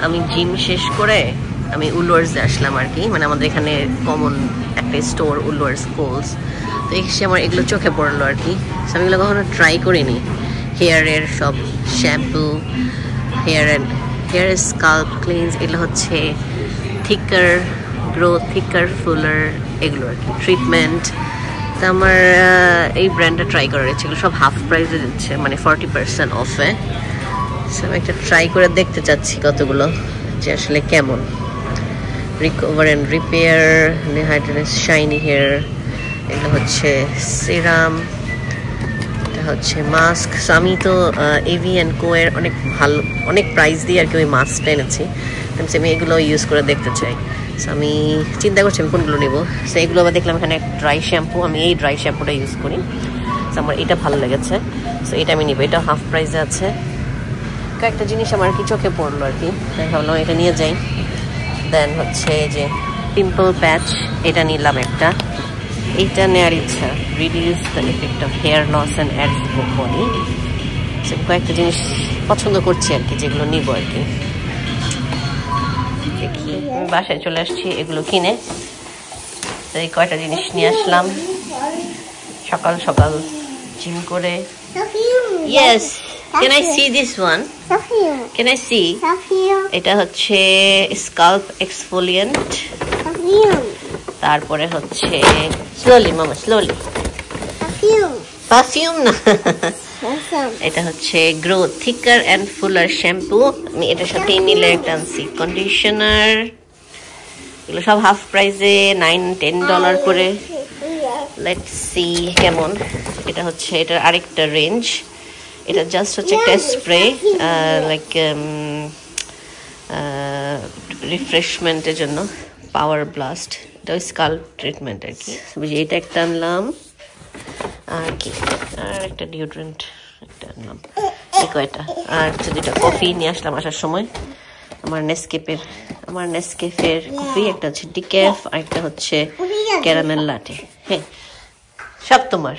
আমি জিম শেষ করে আমি উলওয়ার্সে আসলাম আর কি, মানে আমাদের এখানে কমন একটা স্টোর উলওয়ার্স কোলস। তো এসে আমার এগুলো চোখে পড়লো আর কি। আমি এগুলো কখনো ট্রাই করিনি। হেয়ারের সব শ্যাম্পু, হেয়ার স্কাল্প ক্লিনস, এগুলো হচ্ছে থিকার গ্রো, থিকার ফুলার, এগুলো আর কি ট্রিটমেন্ট। তো আমার এই ব্র্যান্ডটা ট্রাই করার ইচ্ছে, এগুলো সব হাফ প্রাইসে দিচ্ছে, মানে 40% অফে। আমি একটা ট্রাই করে দেখতে চাচ্ছি কতগুলো, যে আসলে কেমন। Recover and repair, hydrates shiny hair, এগুলো হচ্ছে সিরাম, এটা হচ্ছে মাস্ক। আমি তো এভি অ্যান্ড কো এর অনেক ভালো, অনেক প্রাইস দিয়ে আর কি ওই মাস্কটা এনেছি। আমি এগুলো ইউজ করে দেখতে চাই। আমি চিন্তা করছি আমি কোনগুলো নেবো। সো এগুলো আবার দেখলাম এখানে ড্রাই শ্যাম্পু, আমি এই ড্রাই শ্যাম্পুটা ইউজ করি। সো আমার এটা ভালো লেগেছে, সো এটা আমি নিবো। এটা হাফ প্রাইসে আছে। কয়েকটা জিনিস আমার কি চোখে পড়লো আর কি, তাই ভাবলাম এটা নিয়ে যাই। দেন হচ্ছে যে পিম্পল প্যাচ, এটা নিলাম একটা। এইটা নেওয়ার ইচ্ছা, reduce the effect of hair loss and adds body. সে কয়েকটা জিনিস পছন্দ করছি আর কি, যেগুলো নিবো আর কি। দেখি আমি বাসায় চলে আসছি এগুলো কিনে। তো এই কয়টা জিনিস নিয়ে আসলাম সকাল সকাল জিম করে। Yes, can I see this one? Can I see? এটা হচ্ছে স্কাল্প এক্সফোলিয়েন্ট। তারপরে হচ্ছে স্লোলি মামা, স্লোলি, পারফিউম না, এটা হচ্ছে গ্রো থিকার অ্যান্ড ফুলার শ্যাম্পু। আমি এটার সাথে নিলে একটা আনছি কন্ডিশনার। এগুলো সব হাফ প্রাইসে, $9-10 করে। লেটস সি কেমন। এটা হচ্ছে এটার আরেকটা রেঞ্জ। এটা জাস্ট হচ্ছে একটা স্প্রে, লাইক রিফ্রেশমেন্টের জন্য, পাওয়ার ব্লাস্ট। এটা স্কাল্প ট্রিটমেন্ট আর কি। এটা একটা আনলাম, আর কি আর একটা ডিওড্রেন্ট একটা আনলাম, এই কয়টা। আর যেটা কফি নিয়ে আসলাম আসার সময়, আমার নেসকেফের কফি। একটা হচ্ছে ডিক্যাফ, আর একটা হচ্ছে ক্যারামেল লাটে। হ্যাঁ, সব তোমার।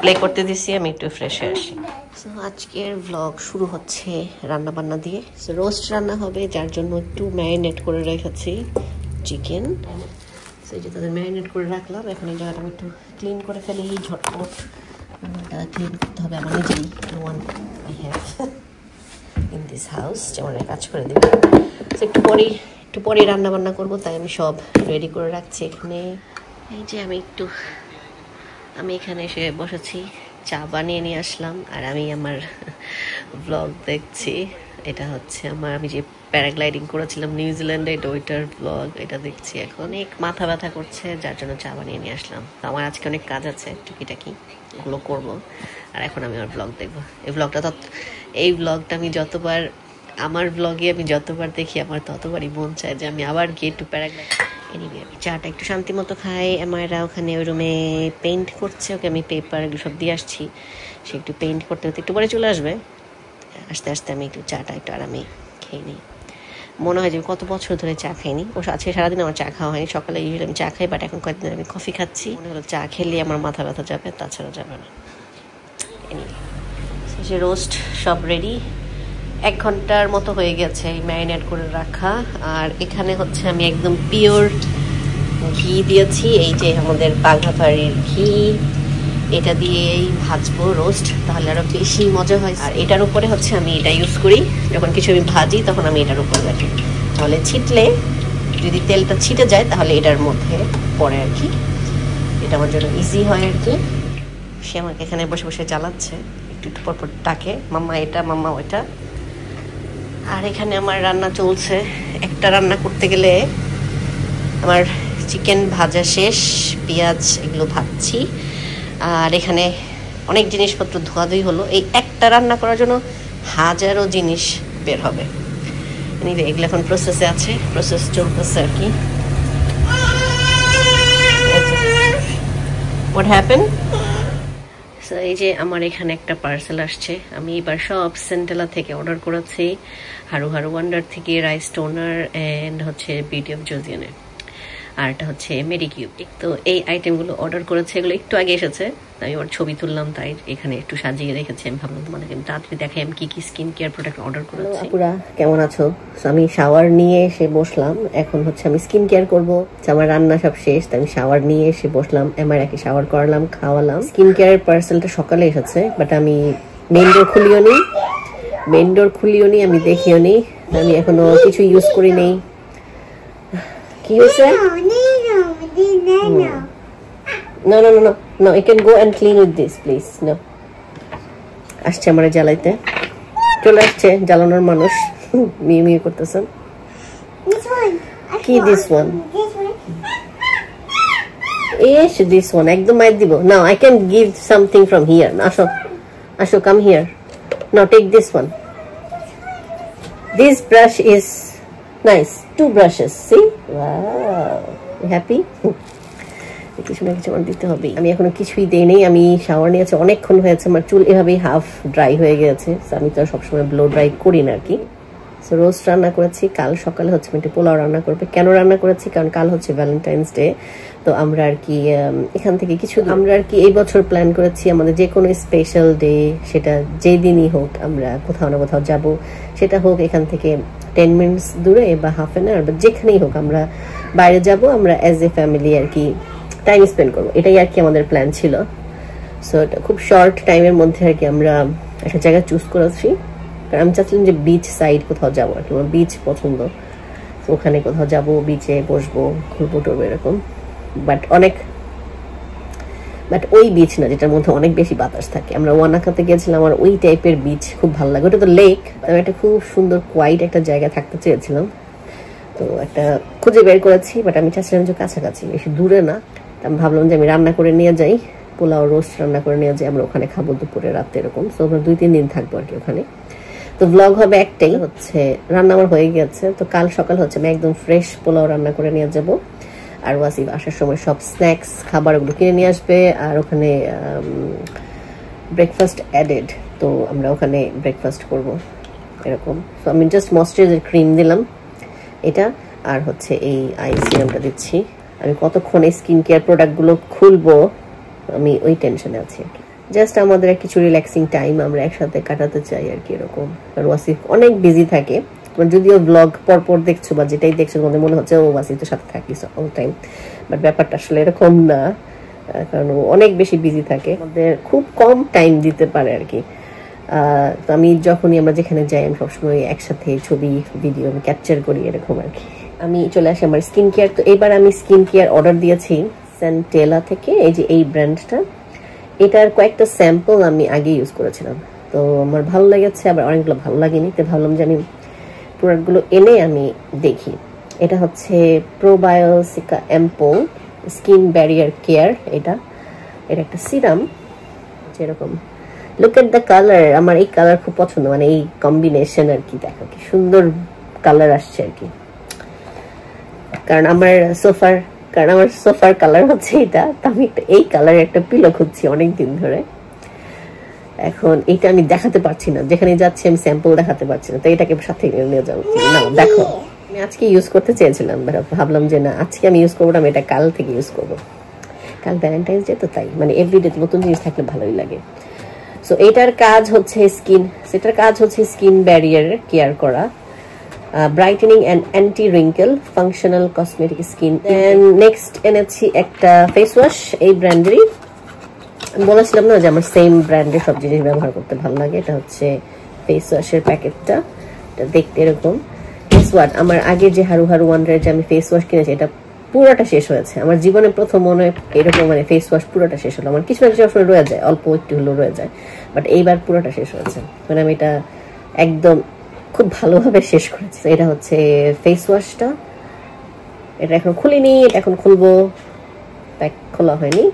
প্লে করতে দিছি, আমি একটু ফ্রেশ হয়ে আসি। সো আজকের ভ্লগ শুরু হচ্ছে রান্না বান্না দিয়ে। সো রোস্ট রান্না হবে, যার জন্য একটু ম্যারিনেট করে রেখেছি চিকেন। সো এই যে তাদের ম্যারিনেট করে রাখলাম। এখন এই জায়গাটা আমি একটু ক্লিন করে ফেলি ঝটপট। ক্লিন করতে হবে আমার নিজেই, one I have in this house, যেমন কাজ করে দেবে। সো একটু পরেই রান্না বান্না করবো, তাই আমি সব রেডি করে রাখছি এখানে। এই যে আমি এখানে এসে বসেছি, চা বানিয়ে নিয়ে আসলাম, আর আমি আমার ব্লগ দেখছি। এটা হচ্ছে আমি যে প্যারাগ্লাইডিং করেছিলাম নিউজিল্যান্ডে, এটা ওইটার ব্লগ, এটা দেখছি। এখন অনেক মাথা ব্যথা করছে, যার জন্য চা বানিয়ে নিয়ে আসলাম। তো আমার আজকে অনেক কাজ আছে, টুকিটাকি ওগুলো করবো। আর এখন আমি আমার ব্লগ দেখবো। এই ব্লগটা আমি যতবার, আমার ব্লগে আমি যতবার দেখি, আমার ততবারই মন চায় যে আমি আবার গিয়ে একটু প্যারাগ্লাইড। এনিওয়ে, আমি চাটা একটু শান্তি মতো খাই। আমারা ওখানে ওই রুমে পেইন্ট করছে, ওকে আমি পেপার এগুলো সব দিয়ে আসছি। সে একটু পেইন্ট করতে হতে একটু পরে চলে আসবে। আস্তে আস্তে আমি একটু চাটা একটু আরামে খেয়ে নিই। মনে হয় যে কত বছর ধরে চা খাইনি। আজকে সারাদিন আমার চা খাওয়া হয়নি। সকালে ইউজুয়ালি আমি চা খাই, বাট এখন কয়েকদিন আমি কফি খাচ্ছি। মনে হলো চা খেলে আমার মাথা ব্যথা যাবে, তাছাড়া যাবে না। যে রোস্ট সব রেডি, 1 ঘন্টার মতো হয়ে গেছে এই ম্যারিনেট করে রাখা। আর এখানে হচ্ছে আমি একদম পিওর ঘি দিয়েছি, এই যে আমাদের বাঘাবাড়ির ঘি। এটা দিয়েই ভাজবো রোস্ট, তাহলে আরো বেশি মজা হয়। আর এটার উপরে হচ্ছে আমি এটা ইউজ করি, যখন কিছু আমি ভাজি তখন আমি এটার উপরে রাখি। তাহলে ছিটলে, যদি তেলটা ছিটে যায় তাহলে এটার মধ্যে পড়ে আর কি। এটা আমার জন্য ইজি হয় আর কি। সে আমাকে এখানে বসে বসে জ্বালাচ্ছে, একটু পরপর ডাকে, মাম্মা এটা, মাম্মা ওইটা। আর এখানে আমার রান্না চলছে। একটা রান্না করতে গেলে আমার চিকেন ভাজা শেষ, পেঁয়াজ এগুলো ভাজছি। আর এখানে অনেক জিনিসপত্র ধোয়াধুয়ি হলো। এই একটা রান্না করার জন্য হাজারো জিনিস বের হবে। এগুলো এখন প্রসেসে আছে, প্রসেস চলতেছে আর কি। What happened? সো এই যে আমার এখানে একটা পার্সেল আসছে। আমি এবার সব সেন্টেলা থেকে অর্ডার করেছি, হারু ওয়ান্ডার থেকে, রাইস টোনার, অ্যান্ড হচ্ছে বিউটি অফ জোজিয়ানে। আর এটা হচ্ছে মেডিকিউব। তো এই আইটেমগুলো অর্ডার করেছে, এগুলো একটু আগে এসেছে, আমি আমার ছবি তুললাম তাই এখানে একটু সাজিয়ে রেখেছি। আমি ভাবলাম তোমাদেরকে তাড়াতাড়ি দেখাই আমি কি কি স্কিন কেয়ার প্রোডাক্ট অর্ডার করেছি। আপুরা কেমন আছো? আমি শাওয়ার নিয়ে এসে বসলাম, এখন হচ্ছে আমি স্কিন কেয়ার করবো। আমার রান্না সব শেষ, আমি শাওয়ার নিয়ে এসে বসলাম, আমার একে শাওয়ার করালাম, খাওয়ালাম। স্কিন কেয়ারের পার্সেলটা সকালে এসেছে, বাট আমি মেইন ডোর খুলিও নি, আমি দেখিও নি, আমি এখনো কিছু ইউজ করি নেই। কি হয়েছে? No, no, no, no, no. You can go and clean with this, please. No. আসছে আমারে জ্বালাইতে, চলে আসছে জ্বালানোর মানুষ, মিউ করতেছেন। কি this one? Yes, this one. একদম মাইর দিব। Now I can give something from here. আসো, come here. Now take this one. This brush is nice. 2 brushes. See? Wow. You happy? কিছু না কিছু আমার দিতে হবে। আমি এখনো কিছুই দেই নেই, আমি শাওয়ার নিয়েছি অনেকক্ষণ হয়েছে, আমার চুল এভাবেই হাফ ড্রাই হয়ে গেছে। আমি তো সবসময় ব্লো ড্রাই করি না আর কি। সো রোস্ট রান্না করেছি, কাল সকালে হচ্ছে একটু পোলাও রান্না করবে। কেন রান্না করেছি? কারণ কাল হচ্ছে ভ্যালেন্টাইন্স ডে। তো আমরা আর কি এখান থেকে আমরা আর কি এই বছর প্ল্যান করেছি আমাদের যে কোনো স্পেশাল ডে, সেটা যেদিনই হোক আমরা কোথাও না কোথাও যাব, সেটা হোক এখান থেকে 10 মিনিটস দূরে বা হাফ অ্যান আওয়ার বা যেখানেই হোক আমরা বাইরে যাব, আমরা অ্যাজ এ ফ্যামিলি আর কি টাইম স্পেন্ড করবো, এটাই আর কি আমাদের প্ল্যান ছিল। সো এটা খুব শর্ট টাইমের মধ্যে আর কি আমরা একটা জায়গা চুজ করেছি, কারণ আমি চাচ্ছিলাম যে বিচ সাইড কোথাও যাবো আর কি, আমার বিচ পছন্দ। তো ওখানে কোথাও যাবো, বিচে বসবো, ঘুরবো টুরবো এরকম, বাট ওই বিচ না যেটার মধ্যে অনেক বেশি বাতাস থাকে। আমরা ওয়ানাকাতে গিয়েছিলাম, আমার ওই টাইপের বিচ খুব ভালো লাগে। ওটা তো লেক, আমি একটা খুব সুন্দর কোয়াইট একটা জায়গায় থাকতে চেয়েছিলাম, তো একটা খুঁজে বের করেছি, বাট আমি চাচ্ছিলাম যে কাছাকাছি, বেশি দূরে না। আমি ভাবলাম যে আমি রান্না করে নিয়ে যাই, পোলাও রোস্ট রান্না করে নিয়ে যাই, আমরা ওখানে খাবো দুপুরে রাতে এরকম। তো আমরা 2-3 দিন থাকবো আর কি ওখানে। তো ব্লগ হবে একটাই, হচ্ছে রান্না আমার হয়ে গেছে। তো কাল সকাল হচ্ছে আমি একদম ফ্রেশ পোলাও রান্না করে নিয়ে যাব, আর ওয়াসিফ আসার সময় সব স্ন্যাক্স খাবার ওগুলো কিনে নিয়ে আসবে, আর ওখানে ব্রেকফাস্ট অ্যাডেড, তো আমরা ওখানে ব্রেকফাস্ট করব এরকম। তো আমি জাস্ট ময়েশ্চারাইজার ক্রিম দিলাম এটা, আর হচ্ছে এই আই সিরামটা দিচ্ছি। আমি কতক্ষণে স্কিন কেয়ার প্রোডাক্টগুলো খুলবো আমি ওই টেনশনে আছি আর কি। জাস্ট আমাদের কিছু রিল্যাক্সিং টাইম আমরা একসাথে কাটাতে চাই আর কি এরকম। আর ওয়াসিফ অনেক বিজি থাকে, যদিও ব্লগ পরপর দেখছো বা যেটাই দেখছো তোমাদের মনে হচ্ছে ও ওয়াসিফ তো সাথে থাকিস অল টাইম, বাট ব্যাপারটা আসলে এরকম না, কারণ ও অনেক বেশি বিজি থাকে, আমাদের খুব কম টাইম দিতে পারে আর কি। তো আমি যখনই আমরা যেখানে যাই আমি সবসময় একসাথে ছবি ভিডিও আমি ক্যাপচার করি এরকম আর কি। আমি চলে আসি আমার স্কিন কেয়ার। তো এবার আমি স্কিন কেয়ার অর্ডার দিয়েছি সেন্টেলা থেকে, এই যে এই ব্র্যান্ডটা, এটার কয়েকটা স্যাম্পল আমি আগে ইউজ করেছিলাম, তো আমার ভালো লেগেছে, আবার অনেকগুলো ভালো লাগেনি, তো ভাবলাম যে আমি প্রোডাক্টগুলো এনে আমি দেখি। এটা হচ্ছে প্রোবায়োসিকা অ্যাম্পল স্কিন ব্যারিয়ার কেয়ার, এটা একটা সিরাম যেরকম। লুক এট দ্য কালার, আমার এই কালার খুব পছন্দ, মানে এই কম্বিনেশন আর কি, দেখো কি সুন্দর কালার আসছে আর কি। কারণ আমার সোফার কালার হচ্ছে এটা, তো আমি এই কালার একটা পিলো খুঁজছি অনেকদিন ধরে। এখন এটা আমি দেখাতে পারছি না, যেখানে যাচ্ছি আমি স্যাম্পল দেখাতে পারছি না, তো এটাকে সাথে নিয়ে যাবো না। দেখো আমি আজকে ইউজ করতে চেয়েছিলাম, ভাবলাম যে না আজকে আমি ইউজ করবো না, আমি এটা কাল থেকে ইউজ করবো, কাল ভ্যালেন্টাইন্স ডে তো, তাই মানে এভরিডে নতুন জিনিস থাকলে ভালোই লাগে। সো এটার কাজ হচ্ছে স্কিন ব্যারিয়ার কেয়ার করা, brightening and anti wrinkle functional cosmetic skin. Next এনেছি একটা ফেস ওয়াশ, এই ব্র্যান্ডেরই, বলেছিলাম না যে আমার সেম ব্র্যান্ডের সব জিনিস ব্যবহার করতে ভালো লাগে। এটা হচ্ছে ফেস ওয়াশের প্যাকেটটা, এটা দেখতে এরকম। ফেস ওয়াশ আমার আগে যে হারু ওয়ান্ডারের যে আমি ফেস ওয়াশ কিনেছি, এটা পুরোটা শেষ হয়েছে আমার জীবনে প্রথম মনে হয় এরকম, মানে ফেস ওয়াশ পুরোটা শেষ হলো। আমার কিছু না কিছু আসলে রয়ে যায়, অল্প একটু হলেও রয়ে যায়, বাট এইবার পুরোটা শেষ হয়েছে, মানে আমি এটা একদম খুব ভালোভাবে শেষ করেছি। এটা হচ্ছে ফেস ওয়াশটা, এটা এখন খুলিনি, এটা এখন খুলবো, প্যাক খোলা হয়নি।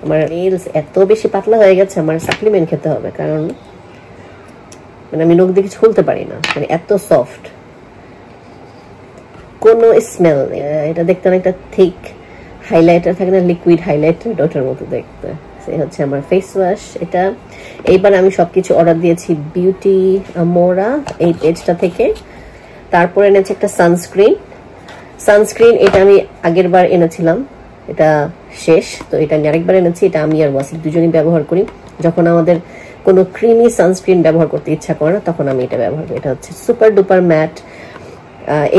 আমার নেলস এত বেশি পাতলা হয়ে গেছে, আমার সাপ্লিমেন্ট খেতে হবে, কারণ মানে আমি নখ দিয়ে কিছু খুলতে পারি না, মানে এত সফট, কোনো স্মেল নেই। এটা দেখতে অনেকটা থিক হাইলাইটার থাকে না, লিকুইড হাইলাইটার, ওটার মতো দেখতে। এই হচ্ছে আমার ফেস ওয়াশ এটা। এইবার আমি সবকিছু অর্ডার দিয়েছি বিউটি মোরা এই পেজটা থেকে। তারপরে এনেছি একটা সানস্ক্রিন, সানস্ক্রিন এটা আমি আগের বার এনেছিলাম, এটা শেষ, তো এটা আমি আরেকবার এনেছি। এটা আমি আর ওয়াসিফ দুজনেই ব্যবহার করি। যখন আমাদের কোনো ক্রিমি সানস্ক্রিন ব্যবহার করতে ইচ্ছা করে না তখন আমি এটা ব্যবহার করি। এটা হচ্ছে সুপার ডুপার ম্যাট।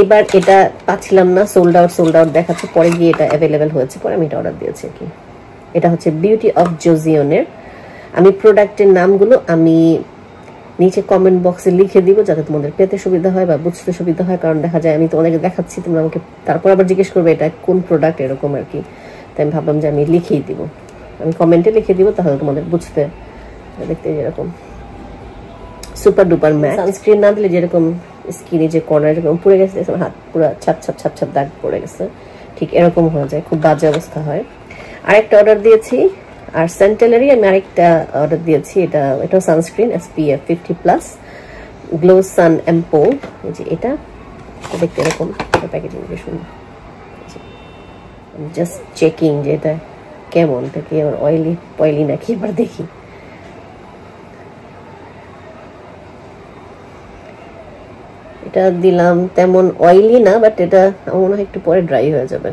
এবার এটা পাচ্ছিলাম না, সোল্ড আউট দেখাচ্ছে, পরে গিয়ে এটা অ্যাভেলেবেল হয়েছে, পরে আমি এটা অর্ডার দিয়েছি আর কি। এটা হচ্ছে বিউটি অফ জোজিওনের। আমি প্রোডাক্টের নামগুলো আমি নিচে কমেন্ট বক্সে লিখে দিব যাতে তোমাদের পেতে সুবিধা হয় বা বুঝতে সুবিধা হয়, কারণ দেখা যায় আমি তোমাদেরকে দেখাচ্ছি, তোমরা আমাকে তারপর আবার জিজ্ঞেস করবে এটা কোন প্রোডাক্ট, এরকম আর কি। তাই আমি ভাবলাম যে আমি লিখেই দিব, আমি কমেন্টে লিখে দিব, তাহলে তোমাদের বুঝতে। দেখতে যেরকম সুপার ডুপার ম্যাট। সানস্ক্রিন না দিলে যেরকম স্কিনে যে কর্নার যেরকম পুড়ে গেছে, হাত পুরো ছাপ দাগ পড়ে গেছে, ঠিক এরকম হয়ে যায়, খুব বাজে অবস্থা হয়। আরেকটা অর্ডার দিয়েছি, আর সেন্টেলারই আমি আরেকটা অর্ডার দিয়েছি। এটাও সানস্ক্রিন SPF 50+ গ্লো সান এম্পো। এই যে এটা দেখতে এরকম, প্যাকেজিং বেশ সুন্দর। জাস্ট চেকিং যে এটা কেমন, এটা কি আবার অয়েলি নাকি, এবার দেখি। এটা দিলাম, তেমন অয়েলি না, বাট এটা আমার মনে হয় একটু পরে ড্রাই হয়ে যাবে,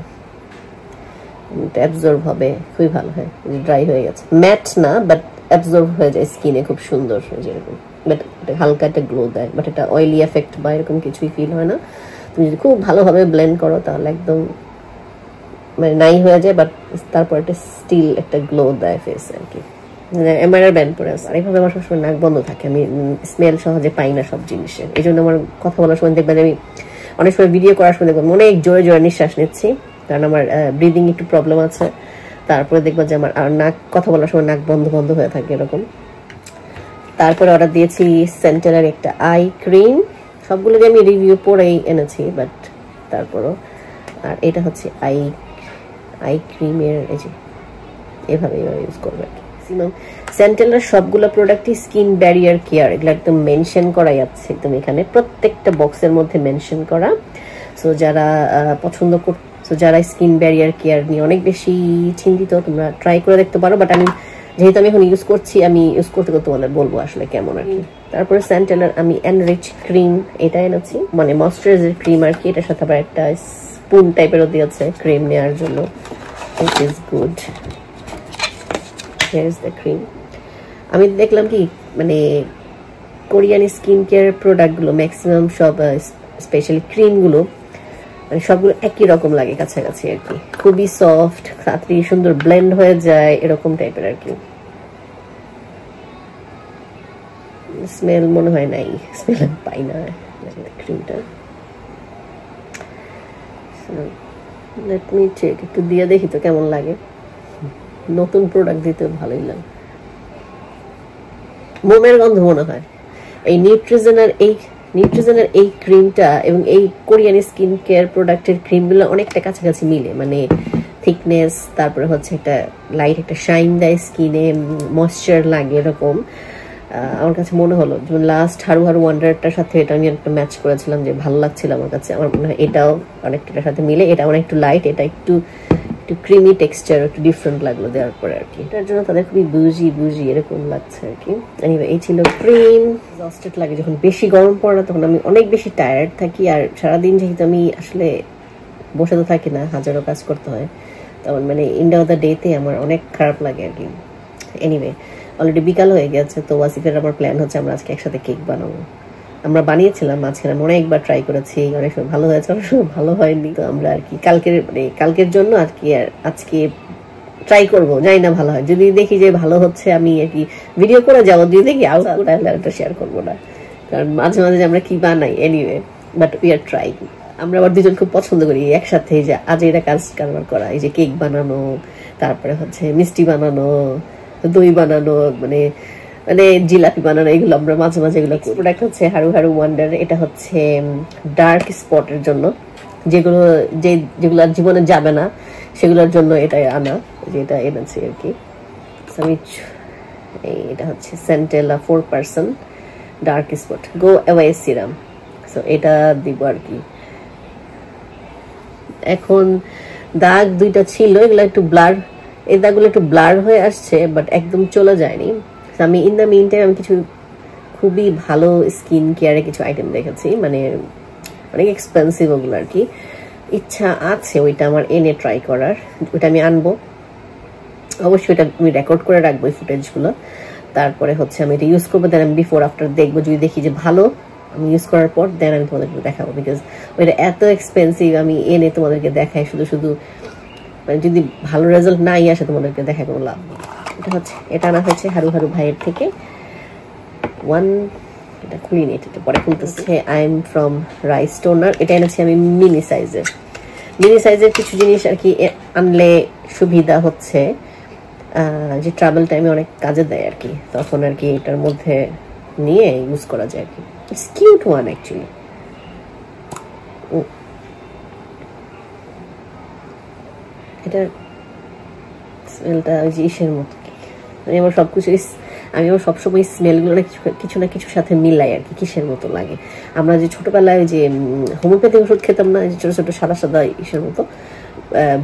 অ্যাবজর্ব হবে, খুবই ভালো হয়। ড্রাই হয়ে গেছে, ম্যাট না বাট অ্যাবজর্ব হয়ে যায় স্কিনে, খুব সুন্দর যেরকম, বাট হালকা একটা গ্লো দেয়, বাট এটা অয়েলি এফেক্ট বা এরকম কিছুই ফিল হয় না। তুমি যদি খুব ভালোভাবে ব্লেন্ড করো তাহলে একদম মানে নাই হয়ে যায়, বাট তারপর একটা স্টিল একটা গ্লো দেয় ফেসে আর কি। এমআরআর ব্যান্ড পরে আছে। আরেকভাবে আমার সবসময় নাক বন্ধ থাকে, আমি স্মেল সহজে পাই না সব জিনিসের, এই জন্য আমার কথা বলার সময় দেখবেন আমি অনেক সময় ভিডিও করার সময় দেখবেন অনেক জোরে জোরে নিঃশ্বাস নিচ্ছি, কারণ আমার ব্রিদিং একটু প্রবলেম আছে। তারপরে দেখবো যে আমার নাক কথা বলার সময় নাক বন্ধ হয়ে থাকে এরকম। তারপরে অর্ডার দিয়েছি সেন্টেলার একটা আই ক্রিম, সবগুলোকে আমি রিভিউ পরেই এনেছি, বাট তারপরও। আর এটা হচ্ছে আই ক্রিমের, এই যে এভাবে ইউজ করবে আর কি। সেন্টেলার সবগুলো প্রোডাক্টই স্কিন ব্যারিয়ার কেয়ার, এগুলো একদম মেনশন করাই আছে একদম এখানে, প্রত্যেকটা বক্সের মধ্যে মেনশন করা। সো যারা পছন্দ করছো, যারা স্কিন ব্যারিয়ার কেয়ার নিয়ে অনেক বেশি চিন্তিত, তোমরা ট্রাই করে দেখতে পারো। বাট আমি যেহেতু আমি এখন ইউজ করছি, আমি ইউজ করতে তোমাদের বলবো আসলে কেমন আর কি। তারপরে সেন্টেলার আমি এনরিচ ক্রিম এটা এনেছি, মানে ময়শ্চারাইজার ক্রিম আর কি। এটার সাথে আবার একটা স্পুন টাইপেরও দিয়েছে ক্রিম নেওয়ার জন্য, it is good. Here is the cream. আমি দেখলাম কি মানে কোরিয়ান স্কিন কেয়ার প্রোডাক্টগুলো ম্যাক্সিমাম সব, স্পেশালি ক্রিমগুলো মানে সবগুলো একই রকম লাগে কাছাকাছি আর কি, খুবই সফট, তাড়াতাড়ি সুন্দর ব্লেন্ড হয়ে যায় এরকম টাইপের আর কি। স্মেল মনে হয় নাই, স্মেল পাই না ক্রিমটা। লেট মি চেক, একটু দিয়ে দেখি তো কেমন লাগে। নতুন প্রোডাক্ট দিতে ভালোই লাগে, মোমের গন্ধ মনে হয়। এই নিউট্রিজেনের এই ক্রিমটা এবং এই কোরিয়ান স্কিন কেয়ার প্রোডাক্টের ক্রিমগুলো অনেকটা কাছাকাছি মিলে, মানে থিকনেস, তারপরে হচ্ছে একটা লাইট একটা শাইন দেয় স্কিনে, ময়েশ্চার লাগে এরকম। আমার কাছে মনে হলো যেমন লাস্ট হারু ওয়ান্ডারটার সাথে এটা আমি একটা ম্যাচ করেছিলাম, যে ভালো লাগছিল আমার কাছে। আমার মনে হয় এটাও অনেকটার সাথে মিলে, এটা অনেক একটু লাইট, এটা একটু ক্রিমি টেক্সচার, একটু ডিফারেন্ট লাগলো দেওয়ার পরে আর কি। এটার জন্য তাদের খুবই বুঝি এরকম লাগছে আর কি। এনিওয়ে এই ছিল ক্রিম। এক্সস্টেড লাগে যখন বেশি গরম পড়ে না, তখন আমি অনেক বেশি টায়ার্ড থাকি, আর সারাদিন যেহেতু আমি আসলে বসে তো থাকি না, হাজারো কাজ করতে হয়, তখন মানে এন্ড অফ দ্য ডেতে আমার অনেক খারাপ লাগে আর কি। এনিওয়ে অলরেডি বিকাল হয়ে গেছে, তো ওয়াসিফের আমার প্ল্যান হচ্ছে আমরা আজকে একসাথে কেক বানাবো। আমরা বানিয়েছিলাম মাঝখানে, অনেকবার ট্রাই করেছি, অনেক সময় ভালো হয়েছে, অনেক সময় ভালো হয়নি। তো আমরা আর কি কালকের জন্য আর কি আজকে ট্রাই করবো, জানি না ভালো হয়। যদি দেখি যে ভালো হচ্ছে আমি আর কি ভিডিও করে যাবো, যদি দেখি আউটপুট তাহলে ওটা শেয়ার করবো না, কারণ মাঝে মাঝে আমরা কি বানাই। Anyway but we are try. আমরা আবার দুজন খুব পছন্দ করি একসাথে যে আজ এটা কারবার করা, এই যে কেক বানানো, তারপরে হচ্ছে মিষ্টি বানানো, দই বানানো, মানে জিলাপি বানানো, এগুলো আমরা মাঝে মাঝে এগুলো। প্রোডাক্ট হচ্ছে হারু ওয়ান্ডার। এটা হচ্ছে ডার্ক স্পটের জন্য, যেগুলো জীবনে যাবে না সেগুলোর জন্য এটাই আনা, যেটা এনেছি আর কি। এটা হচ্ছে centella 4% dark spot go away serum. So এটা দিব আর কি। এখন দাগ দুইটা ছিল, এগুলো একটু ব্লার, এই দাগগুলো একটু ব্লার হয়ে আসছে, বাট একদম চলে যায়নি। আমি ইন দ্য মিন টাইম আমি কিছু খুবই ভালো স্কিন কেয়ারে কিছু আইটেম দেখেছি, মানে অনেক এক্সপেন্সিভ ওগুলো আর কি। ইচ্ছা আছে ওইটা আমার এনে ট্রাই করার, ওইটা আমি আনবো অবশ্যই, ওইটা আমি রেকর্ড করে রাখবো এই ফুটেজগুলো। তারপরে হচ্ছে আমি এটা ইউজ করবো, দেন আমি বিফোর আফটার দেখবো, যদি দেখি যে ভালো আমি ইউজ করার পর দেন আমি তোমাদেরকে দেখাবো। বিকজ ওইটা এত এক্সপেন্সিভ, আমি এনে তোমাদেরকে দেখাই শুধু শুধু মানে যদি ভালো রেজাল্ট নাই আসে তোমাদেরকে দেখায় কোনো লাভ নেই। এটা হচ্ছে এটা আনা হয়েছে হারু হারু ভাইয়ের থেকে এটা খুলি নিয়ে এটা পরে খুলতেছে। I am from rice toner, এটা এনেছি আমি মিনি সাইজের কিছু জিনিস আর কি আনলে সুবিধা হচ্ছে যে ট্রাভেল টাইমে অনেক কাজে দেয় আর কি, তখন আর কি এটার মধ্যে নিয়ে ইউজ করা যায় আর কি। It's cute one actually. এটার স্মেলটা ওই যে ইসের মতো, আমি আমার সবসময় স্মেলগুলো কিছু না কিছুর সাথে মিলাই আর কি, কিসের মতো লাগে। আমরা যে ছোটবেলায় যে হোমিওপ্যাথিক ওষুধ খেতাম না, যে ছোট ছোট সাদা সাদা ইসের মতো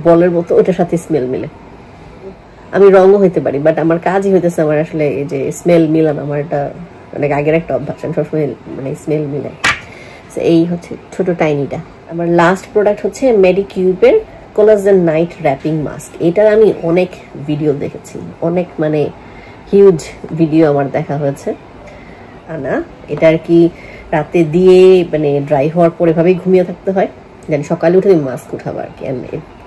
বলের মতো, ওটার সাথে স্মেল মিলে। আমি রঙও হইতে পারি, বাট আমার কাজই হইতেছে আমার আসলে এই যে স্মেল মিলানো, আমার এটা অনেক আগের একটা অভ্যাস, আমি সবসময় মানে স্মেল মিলাই। এই হচ্ছে ছোট টাইনিটা। আমার লাস্ট প্রোডাক্ট হচ্ছে মেডিকিউবের কোলাজেন নাইট র্যাপিং মাস্ক। এটার আমি অনেক ভিডিও দেখেছি, অনেক মানে হিউজ ভিডিও আমার দেখা হয়েছে আনা। এটা আর কি রাতে দিয়ে মানে ড্রাই হওয়ার পরে এভাবেই ঘুমিয়ে থাকতে হয়, দেন সকালে উঠে তুমি মাস্ক উঠাবো আর কি।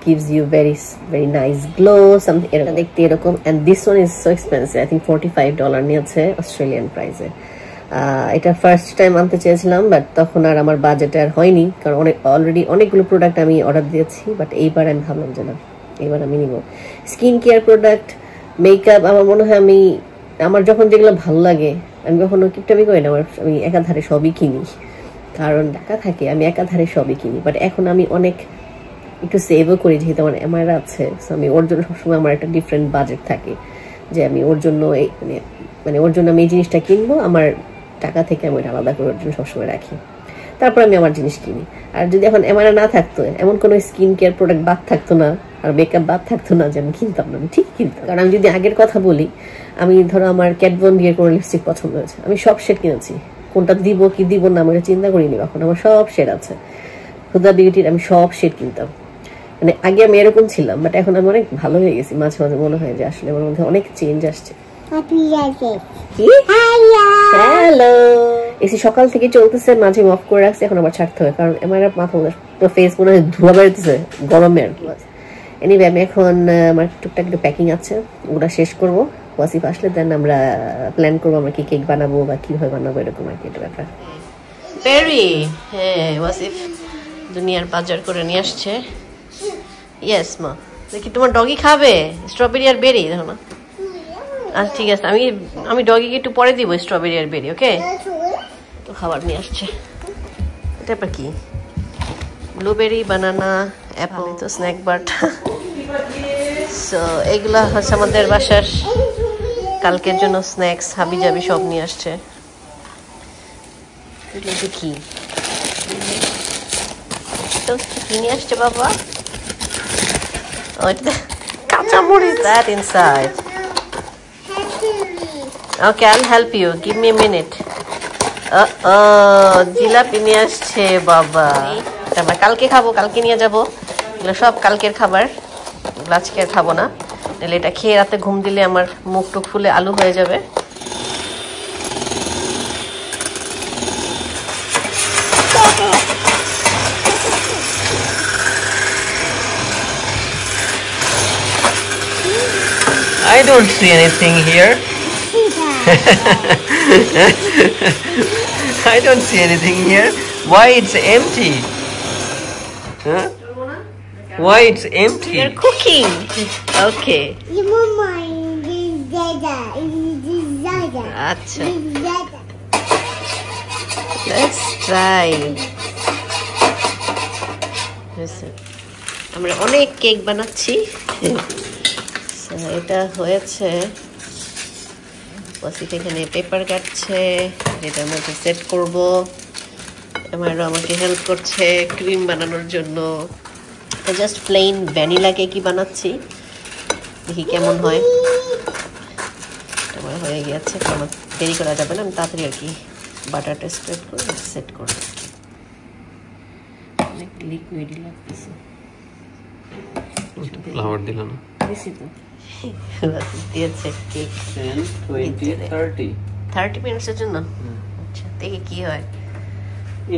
gives you very nice glow, something এরকম দেখতে এরকম। and this one is so expensive, I think $45 নিয়েছে অস্ট্রেলিয়ান প্রাইসে। এটা ফার্স্ট টাইম আনতে চেয়েছিলাম, বাট তখন আর আমার বাজেট আর হয়নি, কারণ অলরেডি অনেকগুলো প্রোডাক্ট আমি অর্ডার দিয়েছি। বাট এইবার আমি ভাবলাম যে না, এইবার আমি নিব স্কিন কেয়ার প্রোডাক্ট, মেকআপ। আমার মনে হয় আমার যখন যেগুলো ভালো লাগে আমি কখনো কিপটামি করি না, আমি একাধারে সবই কিনি, কারণ টাকা থাকে আমি একাধারে সবই কিনি। বাট এখন আমি অনেক একটু সেভও করি, যেহেতু আমার এমআইআর আছে, সো আমি ওর জন্য সবসময় আমার একটা ডিফারেন্ট বাজেট থাকে, যে আমি ওর জন্য মানে ওর জন্য আমি এই জিনিসটা কিনবো, আমার টাকা থেকে আমি ওটা আলাদা করে ওর জন্য সবসময় রাখি, তারপর আমি আমার জিনিস কিনি। আর যদি এখন এমআইআর না থাকতো, এমন কোনো স্কিন কেয়ার প্রোডাক্ট বাদ থাকতো না, আর মেকআপ বাদ থাকতো না যে আমি কিনতাম না, আমি ঠিক কিনতাম। কারণ আমি যদি আগের কথা বলি, আমি ধরো আমার ক্যাট ভন ডির কোনো লিপস্টিক পছন্দ হয়েছে, আমি সব শেড কিনেছি, কোনটা দিব কি দিব না আমি চিন্তা করিনি কখন, আমার সব শেড আছে। হুদা বিউটির আমি সব শেড কিনতাম, মানে আগে আমি এরকম ছিলাম, বাট এখন আমি অনেক ভালো হয়ে গেছি। মাঝে মাঝে মনে হয় যে আসলে আমার মধ্যে অনেক চেঞ্জ আসছে। হ্যালো, এসি সকাল থেকে চলতেছে, মাঝে অফ করে রাখছি, এখন আবার ছাড়তে হবে, কারণ আমার মাথা পুরো ফেস মনে হয় ধোয়া বেরোতেছে গরমে আর কি। এনিওয়ে আমি এখন আমার টুকটাক একটু প্যাকিং আছে, ওগুলো শেষ করবো। ওয়াসিফ আসলে দেন আমরা প্ল্যান করবো আমরা কি কেক বানাবো বা কিভাবে বানাবো, এরকম আর কি একটা ব্যাপার। হ্যাঁ, ওয়াসিফ দুনিয়ার বাজার করে নিয়ে আসছে। ইয়েস মা, দেখি তোমার ডগি খাবে স্ট্রবেরি আর বেরি, দেখো না। আচ্ছা ঠিক আছে, আমি ডগিকে একটু পরে দিব স্ট্রবেরি আর বেরি, ওকে? তো খাবার নিয়ে আসছে। এটা আবার কি? ব্লুবেরি, বানানা, অ্যাপল, তো স্ন্যাক বার। সো এগুলা হচ্ছে আমাদের বাসার কালকের জন্য স্ন্যাক্স, হাবি জাবি সব নিয়ে আসছে। কি কি নিয়ে আসছে বাবা? কাঁচামরিচ, that inside. Okay, I'll help you. Give me a minute. Jalebi নিয়ে আসছে বাবা। আমরা কালকে খাবো, কালকে নিয়ে যাবো। এগুলো সব কালকের খাবার, এগুলো আজকে আর খাবো না, নাহলে এটা খেয়ে রাতে ঘুম দিলে আমার মুখ টুক ফুলে আলু হয়ে যাবে। I don't see anything here. I don't see anything here. Why it's empty? Huh? Why it's empty? You're cooking. Okay. Acha. Let's try. আমরা অনেক কেক বানাচ্ছি। এটা হয়েছে, ওয়াসিফ এখানে পেপার কাটছে, যেটার মধ্যে সেট করব। আমারও আমাকে হেল্প করছে ক্রিম বানানোর জন্য। জাস্ট প্লেন ভ্যানিলা কেকই বানাচ্ছি, দেখি কেমন হয়। আমার হয়ে গেছে, আমার দেরি করা যাবে না, আমি তাড়াতাড়ি আর কি বাটারটা স্প্রেড করে সেট করবো। অনেক লিকুইডই লাগতেছে। ফ্লাওয়ার দিল না, দিছি তো দিয়েছে কেক 30 মিনিটসের জন্য। আচ্ছা দেখি কি হয়।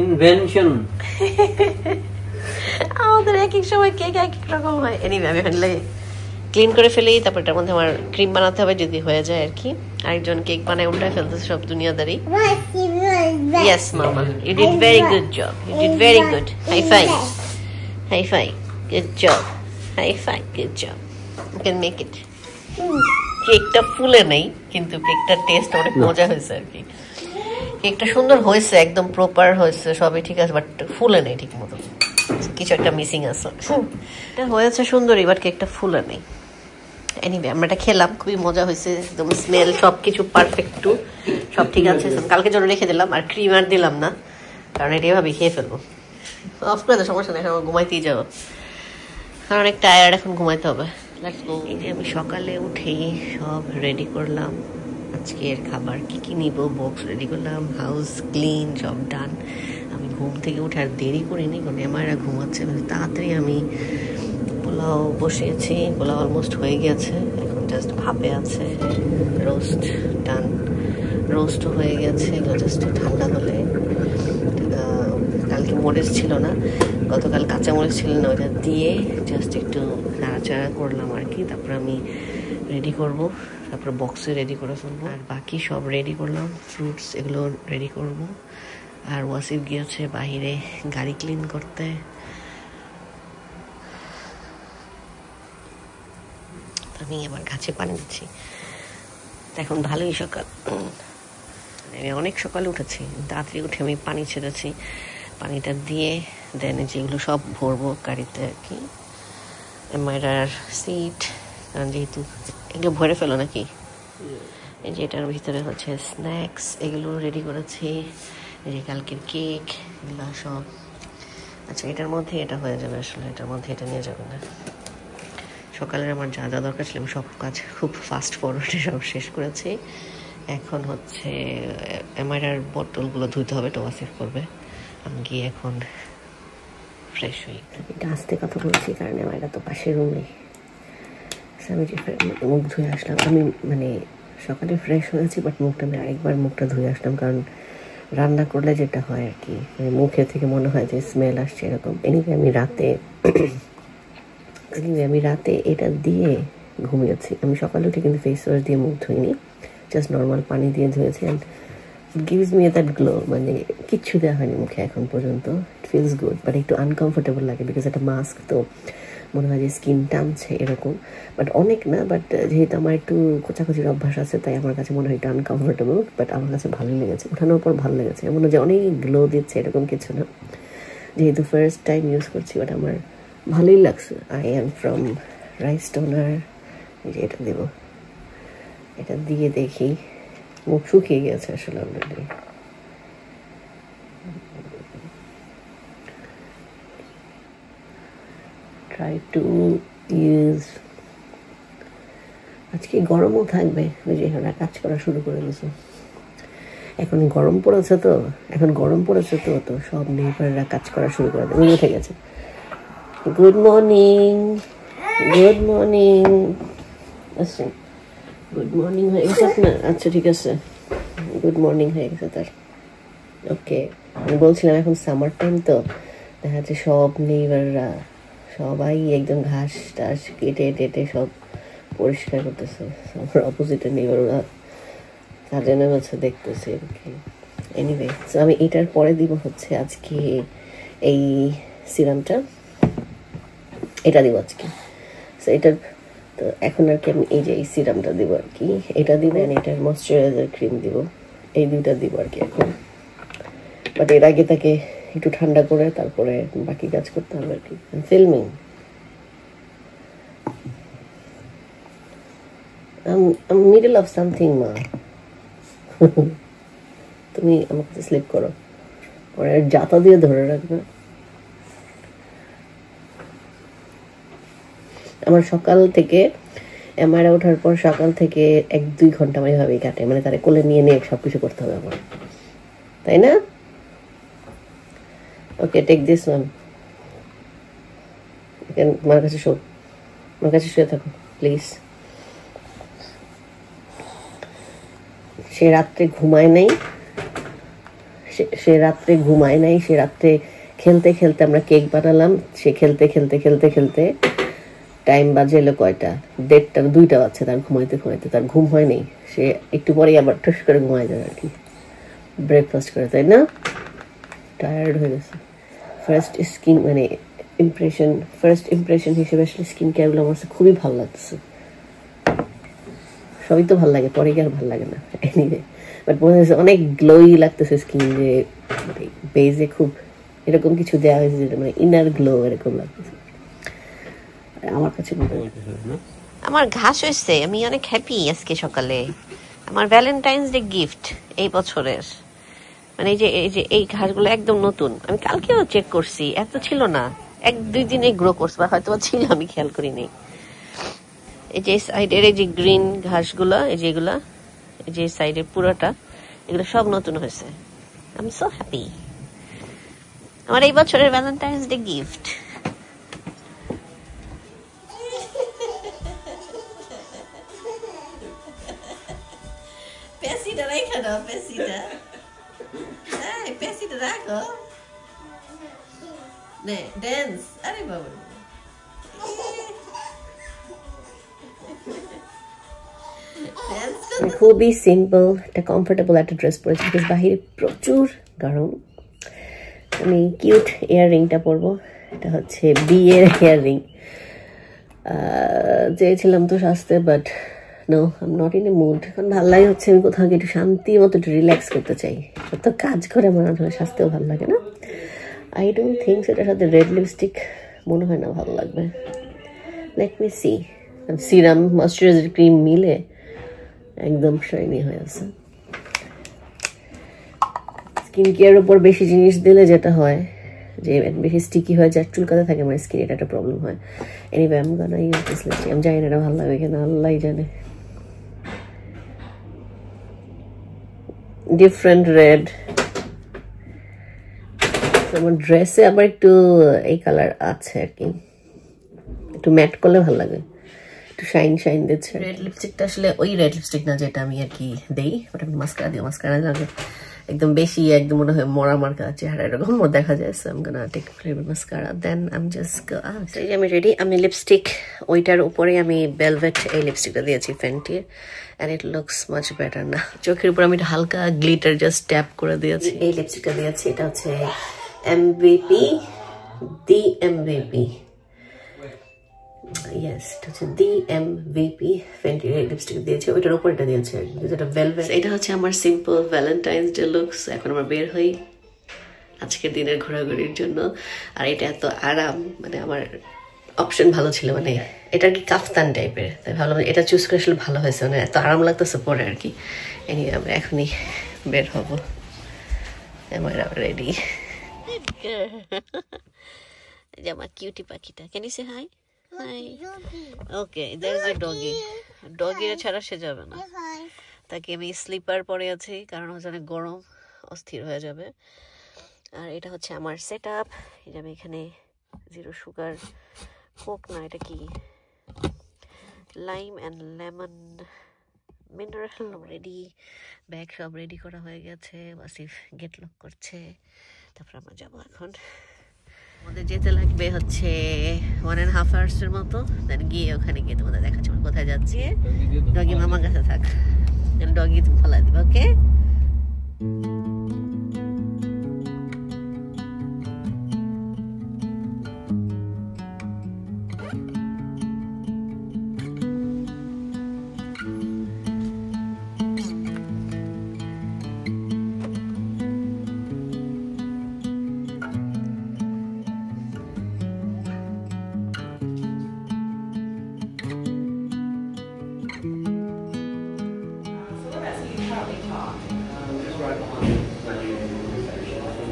ইনভেনশন। আমাদের এক এক সময় কেক এক এক রকম হয়। এনিওয়ে আমি এখন ক্লিন করে ফেলি, তারপর এটার মধ্যে আমার ক্রিম বানাতে হবে যদি হয়ে যায় আর কি। আরেকজন কেক বানায় উল্টায় ফেলতেছে সব দুনিয়াদারি। ইয়েস মামা, you did very good job, you did very good. High five, high five, good job, high five, good job, you can make it. কেকটা ফুলে নেই কিন্তু কেকটার টেস্ট অনেক মজা হয়েছে আর কি। কেকটা সুন্দর হয়েছে, একদম প্রপার হয়েছে, সবই ঠিক আছে, বাট ফুলে নেই ঠিক মতো, কিছু একটা মিসিং আছে। এটা হয়েছে সুন্দরই, বাট কেকটা ফুলে নেই। এনিওয়ে আমরা এটা খেলাম, খুবই মজা হয়েছে, একদম স্মেল সব কিছু পারফেক্ট টু, সব ঠিক আছে। কালকে জন্য রেখে দিলাম, আর ক্রিম আর দিলাম না, কারণ এটা এভাবে খেয়ে ফেলবো। অফ করে তো সমস্যা নেই, এখন ঘুমাইতেই যাবো, কারণ অনেক টায়ার্ড, এখন ঘুমাইতে হবে। এই যে আমি সকালে উঠেই সব রেডি করলাম, আজকের খাবার কি কি নিব, বক্স রেডি করলাম, হাউস ক্লিন, সব ডান। আমি ঘুম থেকে উঠে আর দেরি করিনি, কারণ এমারা ঘুমাচ্ছে, তাড়াতাড়ি আমি পোলাও বসিয়েছি, পোলাও অলমোস্ট হয়ে গেছে, এখন জাস্ট ভাপে আছে। রোস্ট ডান, রোস্টও হয়ে গেছে, এগুলো জাস্ট ঠান্ডা হলে। কালকে মরিচ ছিল না, গতকাল কাঁচা মরিচ ছিল না, ওইটা দিয়ে জাস্ট একটু নাড়াচাড়া করলাম আর কি। তারপর আমি রেডি করব, তারপর বক্সে রেডি করে ফেলবো, আর বাকি সব রেডি করলাম, ফ্রুটস এগুলো রেডি করব। আর ওয়াসিফ গিয়েছে বাহিরে গাড়ি ক্লিন করতে। আমি আবার গাছে পানি দিচ্ছি। এখন ভালোই সকাল, আমি অনেক সকালে উঠেছি, তাড়াতাড়ি উঠে আমি পানি ছেড়েছি, পানিটা দিয়ে দেন যেগুলো সব ভরবো গাড়িতে আর কি। এমআইআর সিট, কারণ যেহেতু এগুলো ভরে ফেলো নাকি, এই যে এটার ভিতরে হচ্ছে স্ন্যাক্স, এগুলো রেডি করেছি, এই যে কালকের কেক, এগুলো সব। আচ্ছা এটার মধ্যে এটা হয়ে যাবে, আসলে এটার মধ্যে এটা নিয়ে যাবে না। সকালের আমার যা যা দরকার ছিল সব কাজ খুব ফাস্ট ফরওয়ার্ডে সব শেষ করেছি। এখন হচ্ছে এমআইআর বোতলগুলো ধুইতে হবে, তো ওয়াসিফ করবে, আমি গিয়ে এখন ফ্রেশ হই। এটা আস্তে কথা বলছি কারণ এমআইআর তো পাশের রুমে। আমি যে মুখ ধুয়ে আসলাম, আমি মানে সকালে ফ্রেশ হয়েছি, বাট মুখটা আমি আরেকবার মুখটা ধুয়ে আসলাম, কারণ রান্না করলে যেটা হয় আর কি, মানে মুখে থেকে মনে হয় যে স্মেল আসছে এরকম। এনিওয়ে আমি রাতে এটা দিয়ে ঘুমিয়েছি। আমি সকালে উঠে কিন্তু ফেস ওয়াশ দিয়ে মুখ ধুইনি, জাস্ট নর্মাল পানি দিয়ে ধুয়েছি, and it gives me that glow. মানে কিচ্ছু দেওয়া হয়নি মুখে এখন পর্যন্ত, ইট ফিলস গুড, বাট একটু আনকমফোর্টেবল লাগে, বিকজ একটা মাস্ক তো মনে হয় যে স্কিন টানছে এরকম, বাট অনেক না। বাট যেহেতু আমার একটু কোচাকুচির অভ্যাস আছে, তাই আমার কাছে মনে হয় একটু আনকমফোর্টেবল, বাট আমার কাছে ভালোই লেগেছে, ওঠানোর পর ভালো লেগেছে। এমন যে অনেক গ্লো দিচ্ছে এরকম কিছু না, যেহেতু ফার্স্ট টাইম ইউজ করছি, বাট আমার ভালোই লাগছে। I am from rice toner, এই যে এটা দেবো, এটা দিয়ে দেখি, মুখ শুকিয়ে গেছে আসলে অলরেডি। ট্রাই টু ইউজ, আজকে গরমও থাকবে, ওই যে এখানে কাজ করা শুরু করে দিয়েছে, এখন গরম পড়েছে তো, তো সব নেইবাররা কাজ করা শুরু করে দেবে, উঠে গেছে। গুড মর্নিং, গুড মর্নিং, আচ্ছা গুড মর্নিং হয়ে গেছে আপনার? আচ্ছা ঠিক আছে, গুড মর্নিং হয়ে গেছে তার। ওকে, আমি বলছিলাম এখন সামার টাইম তো দেখা যাচ্ছে সব নেইবাররা সবাই একদম ঘাস টাস কেটে টেটে সব পরিষ্কার করতেছে। আমার অপোজিটের নেইবাররা কাজে নেমেছে, দেখতেছে আর কি। এনিওয়ে, তো আমি এটার পরে দিব হচ্ছে আজকে এই সিরামটা, এটা দিব আজকে। সো এটার তো এখন আর কি আমি এই যে এই সিরামটা দিব আর কি, এটা দিবেন, এটার ময়শ্চারাইজার ক্রিম দিব, এই দুইটা দিব আর কি এখন। বাট এর আগে তাকে একটু ঠান্ডা করে তারপরে বাকি কাজ করতে হবে আর কি। ফিল্মিং, মিডল অফ সামথিং মা। তুমি আমার কাছে স্লিপ করো, পরে জাতা দিয়ে ধরে রাখবে। আমার সকাল থেকে এমআইআর ওঠার পর সকাল থেকে 1-2 ঘন্টা আমি এভাবেই কাটে, মানে তারা কোলে নিয়ে নিয়ে সবকিছু করতে হবে আমার, তাই না? ওকে, টেক দিস ওয়ান, আমার কাছে শো, আমার কাছে শুয়ে থাকো প্লিজ। সে রাত্রে ঘুমায় নাই, সে রাত্রে খেলতে খেলতে আমরা কেক বানালাম। সে খেলতে খেলতে খেলতে খেলতে টাইম বাজে এলো কয়টা, 1:30 2টা বাজছে তার ঘুমাইতে ঘুমাইতে। তার ঘুম হয় নাই, সে একটু পরেই আবার ঠুস করে ঘুমায় যাবে আর কি, ব্রেকফাস্ট করে, তাই না? টায়ার্ড হয়ে গেছে। ফার্স্ট ইমপ্রেশন হিসেবে আসলে স্কিন কেয়ারগুলো আমার খুবই ভালো লাগতেছে। সবই তো ভালো লাগে, পরে কি আর ভালো লাগে না? এনিওয়ে, বাট মনে হচ্ছে অনেক গ্লোই লাগতেছে স্কিন, যে বেজে খুব এরকম কিছু দেওয়া হয়েছে যেটা মানে ইনার গ্লো এরকম লাগতেছে আমার কাছে। আমার ঘাস হয়েছে, আমি অনেক হ্যাপি আজকে সকালে। আমার ভ্যালেন্টাইন্স ডে গিফট এই বছরের, মানে এই ঘাসগুলো একদম নতুন। আমি কালকেও চেক করছি, এত ছিল না, 1-2 দিনে গ্রো করছে, বা হয়তো ছিল, আমি খেয়াল করিনি। এই যে সাইডের এই যে গ্রিন ঘাসগুলো, এই যেগুলা, এই যে সাইডের পুরোটা, এগুলো সব নতুন হয়েছে। I am so happy. আমার এই বছরের ভ্যালেন্টাইন্স ডে গিফট। পেসিটা রেখে দাও, পেসিটা। এই পেসিটা রাখো। নে ড্যান্স। আরে বাবা, খুবই সিম্পল একটা কমফোর্টেবল একটা ড্রেস পরেছি, বিকজ বাহিরে প্রচুর গরম। আমি কিউট ইয়াররিংটা পরবো, এটা হচ্ছে বিয়ের ইয়াররিং। চেয়েছিলাম তো সাজতে, but no, I am not in a mood. এখন ভালো লাগে হচ্ছে আমি কোথাও একটু শান্তি মতো একটু রিল্যাক্স করতে চাই। তো কাজ করে আমার আসলে সাজতেও ভালো লাগে না। আই ডোন্ট থিঙ্ক এটার সাথে রেড লিপস্টিক মনে হয় না ভালো লাগবে। Let me see. Serum moisturizer cream মিলে একদম শাইনি হয়ে আছে। স্কিন কেয়ার উপর বেশি জিনিস দিলে যেটা হয় যে বেশি স্টিকি হয়ে যায়, চুলকাতে থাকে আমার স্কিন, এটা একটা প্রবলেম হয়। Anyway I am gonna use this lipstick. আমি জানি না এটা ভালো লাগে কিনা, আল্লাহই জানে। Different red. আমার ড্রেসে আবার একটু এই কালার আছে আর কি, একটু ম্যাট করলে ভালো লাগে, একটু শাইন শাইন দিচ্ছে। রেড লিপস্টিকটা আসলে ওই রেড লিপস্টিক না যেটা আমি আর কি দেই, ওটা আমি মাস্কারা দিই। মাস্কারা লাগে একদম বেশি, একদম মনে হয় মরা মার্কা চেহারা এরকম দেখা যায়। So I am gonna take flavour mascara, then I am just go out. এই যে আমি রেডি। আমি লিপস্টিক ওইটার উপরে আমি ভেলভেট এই লিপস্টিকটা দিয়েছি ফেন্টির, and it looks much better না। চোখের উপর আমি হালকা গ্লিটার জাস্ট ট্যাপ করে দিয়েছি। এই লিপস্টিকটা দিয়েছি, এটা হচ্ছে এমভিপি, দি এমভিপি। ইয়েস, এটা হচ্ছে দি এমভিপি ফেন্টির লিপস্টিক দিয়েছে, ওইটার উপর এটা দিয়েছে আর কি, যেটা ভেলভেট। এটা হচ্ছে আমার সিম্পল ভ্যালেন্টাইন্স ডে লুকস। এখন আমরা বের হই আজকের দিনের ঘোরাঘুরির জন্য। আর এটা এত আরাম, মানে আমার অপশন ভালো ছিল, মানে এটা কি কাফতান টাইপের, তাই ভালো এটা চুজ করে আসলে ভালো হয়েছে, মানে এত আরাম লাগতেছে পরে আর কি। এনিওয়ে আমরা এখনই বের হবো, আমরা রেডি। আমার কিউটি পাখিটা, can you say hi? Hi. Okay, there is a doggy. ডগিরে ছাড়া সে যাবে না, তাকে আমি স্লিপার পরে আছি কারণ হচ্ছে অনেক গরম, অস্থির হয়ে যাবে। আর এটা হচ্ছে আমার সেট আপ। এই যে আমি এখানে 0 সুগার কোক না, এটা কি lime and lemon mineral ready. Bag সব রেডি করা হয়ে গেছে, ওয়াসিফ গেট লক করছে। তারপর আমরা যাবো এখন। আমাদের যেতে লাগবে হচ্ছে 1.5 আওয়ার্সের মতো, দেন গিয়ে ওখানে গিয়ে তোমাদের দেখাচ্ছি আমরা কোথায় যাচ্ছি। ডগি মামার কাছে থাক, ডগি তুমি ফেলা দিবে। ওকে, Just right behind.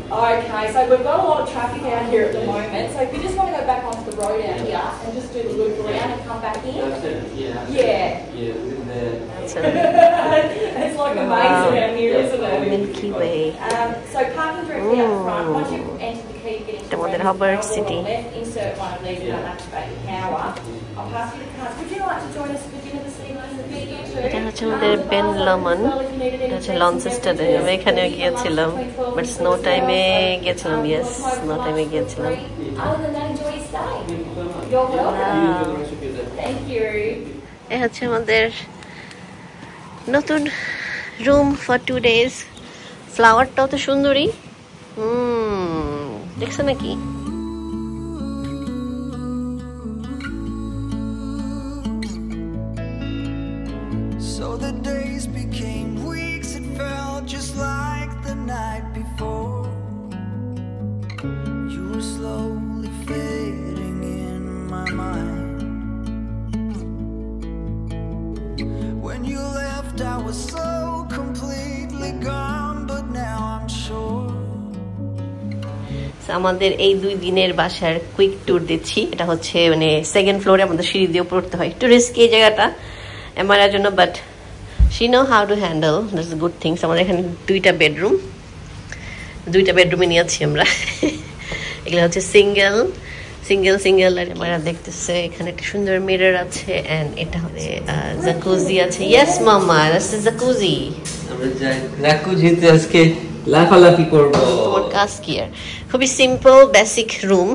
Okay, so we've got a lot of traffic out here at the moment. So if you just want to go back onto the road out here and just do the loop around and come back in. Yeah. It's like a maze around here, isn't it? Milky Way. So parking directly up front. Once you've entered the key, you get into আমাদের Hubbard City. left, insert one of these and activate your power. I'll pass you the cards. Would you like to join us for dinner this evening? এটা হচ্ছে আমাদের Ben লমন, এটা হচ্ছে লঞ্চেস্টারে। আমি এখানে গিয়েছিলাম, but snow টাইমে গিয়েছিলাম। ইয়েস, স্নো টাইমে গিয়েছিলাম। এ হচ্ছে আমাদের নতুন রুম ফর 2 days। ফ্লাওয়ারটাও তো সুন্দরী। দেখছো নাকি? So the days became weeks, it felt just like the night before. You were slowly fading in my mind. When you left, I was so completely gone, but now I'm sure. আমাদের এই 2 দিনের বাসার quick tour দিচ্ছি। এটা হচ্ছে মানে second ফ্লোরে, আমাদের সিঁড়ি দিয়ে উপরে উঠতে হয়, একটু রিস্কি এই জায়গাটা আমার জন্য, but she know how to handle, that's the good things. আমাদের এখানে 2টা বেডরুমে নিয়েছি আমরা। এগুলো হচ্ছে সিঙ্গেল আর আমরা দেখতেছে এখানে একটা সুন্দর মিরর আছে, এন্ড এটা হবে জাকুজি আছে। ইয়েস মামা, that's the jacuzzi। আমরা যাই জাকুজিতে আজকে লাফালাফি করব। তোমার কাজ কি আর? খুবই সিম্পল বেসিক রুম।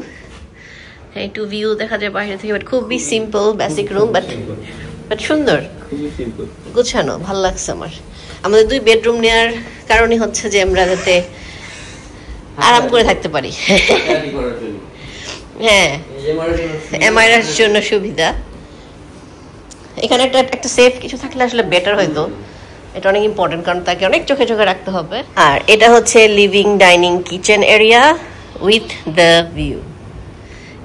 একটু ভিউ দেখা যায় বাইরে থেকে, বাট খুবই সিম্পল বেসিক রুম, বাট সুন্দর, খুবই সিম্পল, গুছানো, ভালো লাগছে আমার। আমাদের 2 বেডরুম নেওয়ার কারণই হচ্ছে যে আমরা যাতে আরাম করে থাকতে পারি। হ্যাঁ, এমআইআর জন্য সুবিধা। এখানে একটা সেফ কিছু থাকলে আসলে বেটার হইতো। এটা অনেক ইম্পর্টেন্ট, কারণ তাকে অনেক চোখে রাখতে হবে। আর এটা হচ্ছে living dining kitchen area with the view.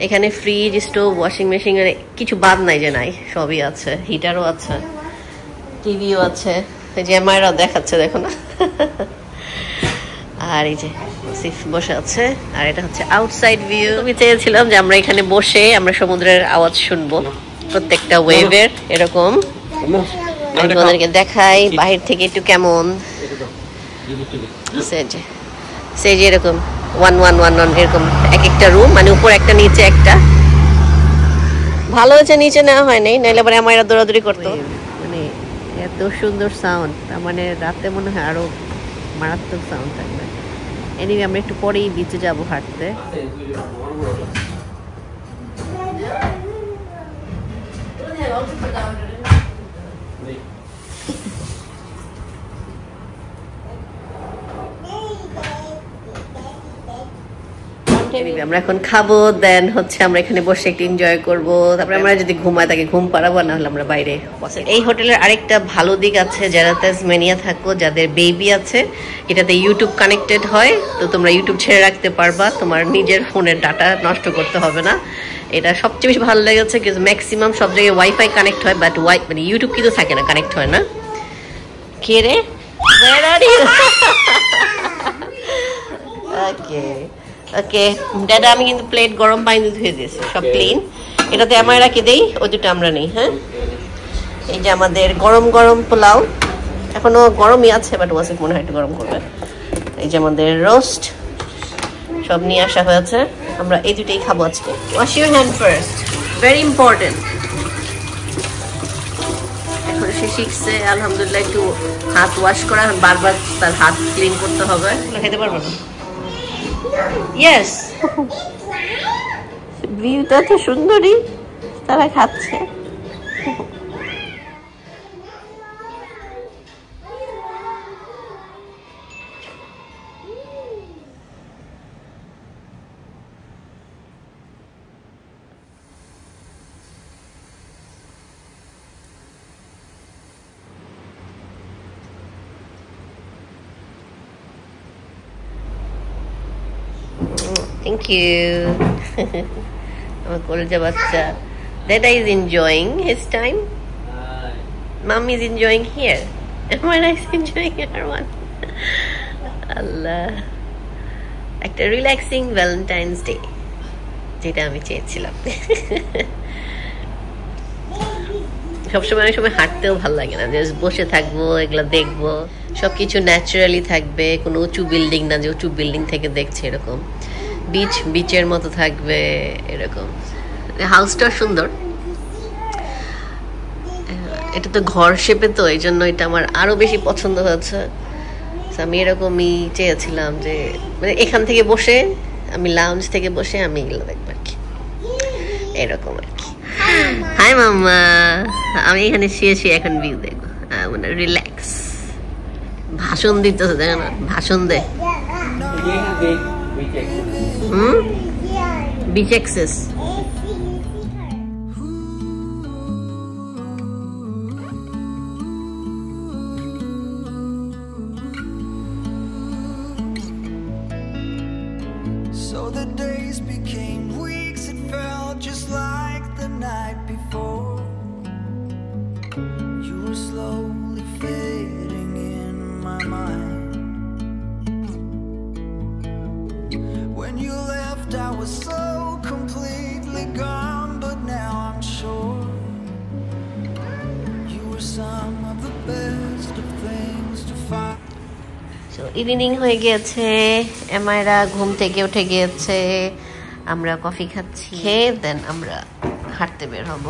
এখানে ফ্রিজ, স্টোভ, ওয়াশিং মেশিন, কিছু বাদ নাই যে নাই, সবই আছে। হিটারও আছে, টিভিও আছে। এই যে এমআইরাও দেখাচ্ছে, দেখো না। আর এই যে সিফ বসে আছে। আর এটা হচ্ছে আউটসাইড ভিউ। আমি চেয়েছিলাম যে আমরা এখানে বসে আমরা সমুদ্রের আওয়াজ শুনবো, প্রত্যেকটা ওয়েভের। এরকম আমি তোমাদেরকে দেখাই বাহির থেকে একটু কেমন সে যে এরকম 1-1-1-1 এরকম এক একটা রুম, মানে উপর একটা নিচে একটা। ভালো হয়েছে নিচে নেওয়া হয় নাই, নাইলে আবার আমার দৌড়াদৌড়ি করতো। মানে এত সুন্দর সাউন্ড, তার মানে রাতে মনে হয় আরো মারাত্মক সাউন্ড থাকবে। এনিওয়ে আমরা একটু পরেই বিচে যাবো হাঁটতে। আমরা এখন খাবো, দেন হচ্ছে আমরা এখানে বসে একটু এনজয় করবো। তারপরে আমরা যদি ঘুমায় তাকে ঘুম পাড়াবো, না হলে আমরা বাইরে। এই হোটেলের আরেকটা ভালো দিক আছে, যারা তাজমানিয়া থাকো, যাদের বেবি আছে, এটাতে ইউটিউব কানেক্টেড হয়, তো তোমরা ইউটিউব ছেড়ে রাখতে পারবা, তোমার নিজের ফোনের ডাটা নষ্ট করতে হবে না। এটা সবচেয়ে বেশি ভালো লেগেছে, কিন্তু ম্যাক্সিমাম সব জায়গায় ওয়াইফাই কানেক্ট হয়, বাট মানে ইউটিউব কিন্তু থাকে না, কানেক্ট হয় না। কে রে? ওকে ওকে দাদা, আমি কিন্তু প্লেট গরম পানি ধুয়ে দিয়েছি, সব ক্লিন। এটাতে আমার রাখি দেই, ওই দুটো আমরা নেই। হ্যাঁ, এই যে আমাদের গরম গরম পোলাও, এখনো গরমই আছে, বাট ওয়াসিফ মনে হয় একটু গরম করবে। এই যে আমাদের রোস্ট, সব নিয়ে আসা হয়েছে, আমরা এই দুটোই খাবো আজকে। Wash your hand first, very important. এখন সে শিখছে আলহামদুলিল্লাহ একটু হাত ওয়াশ করা, বারবার তার হাত ক্লিন করতে হবে। খেতে পারবো না। ইয়েস, ভিউটা তো সুন্দরই, তারা খাচ্ছে। Thank you. আমার কলেজা বাচ্চা Dada is enjoying his time. Mom is enjoying here. Amara is enjoying her one. Allah. একটা রিল্যাক্সিং ভ্যালেন্টাইন্স ডে, যেটা আমি চেয়েছিলাম। সবসময় অনেক সময় হাঁটতেও ভালো লাগে না, যে বসে থাকবো এগুলা দেখবো, সবকিছু ন্যাচারালি থাকবে, কোনো উঁচু বিল্ডিং না যে উঁচু বিল্ডিং থেকে দেখছে এরকম, বিচের মতো থাকবে এরকম। হাউসটা সুন্দর, এটা তো ঘর শেপে, তো এই জন্য এটা আমার আরো বেশি পছন্দ হয়েছে। আমি এরকমই চেয়েছিলাম যে মানে এখান থেকে বসে আমি লাউঞ্জ থেকে বসে আমি এগুলো দেখবো আর কি, এরকম আর কি। হাই মাম্মা, আমি এখানে শুয়ে এখন ভিউ দেখবো, মানে রিল্যাক্স। ভাষণ দিতেছে, দেখো না, ভাষণ দে। Beach access. So the days became weeks, it felt just like the night before. You were slowly fading in my mind. When you left, I was so completely gone, but now I'm sure you were some of the best of things to find. Evening হয়ে গিয়েছে, এমাইরা ঘুম থেকে উঠে গিয়েছে, আমরা coffee খাচ্ছি, খেয়ে দেন আমরা হাঁটতে বের হব।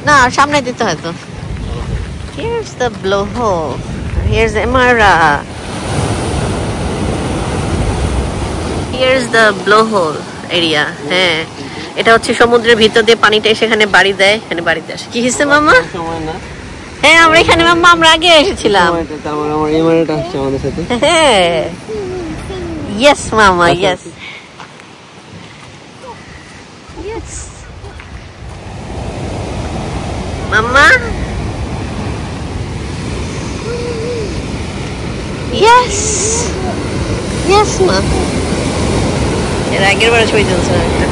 না, সামনে দিতে হয়তো। Here's the blowhole. Here's Emira. Here's the blowhole area. হ্যাঁ, এটা হচ্ছে সমুদ্রের ভিতর দিয়ে পানিটা সেখানে বাড়ি দেয়, এখানে বাড়িতে আসে। কি হয়েছে মামা? হ্যাঁ, আমরা এখানে মাম্মা আমরা আগে এসেছিলাম। আমার এমারেটা আসছে আমাদের সাথে। হ্যাঁ, ইয়েস মামা, ইয়েস ইয়েস মাম্মা, ইয়েস ইয়েস মা। এর আগের বার ছবি তুলছে একটা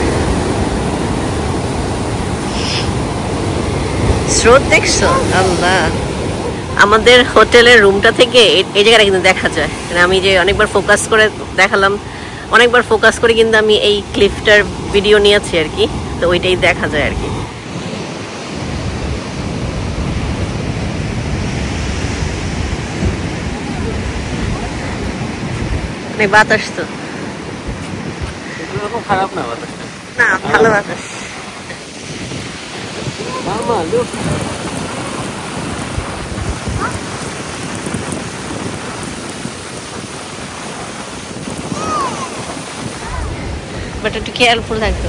স্রোত, দেখছো? আল্লাহ, আমাদের হোটেলের রুমটা থেকে এই জায়গাটা কিন্তু দেখা যায়। আমি যে অনেকবার ফোকাস করে দেখালাম, অনেকবার ফোকাস করে কিন্তু আমি এই ক্লিফটার ভিডিও নিয়েছি আর কি, তো ওইটাই দেখা যায় আর কি। মানে বাতাস তো খারাপ না, বাতাসটা না, ভালো বাতাস। মামা লুক, বাট একটু কেয়ারফুল থাকতো।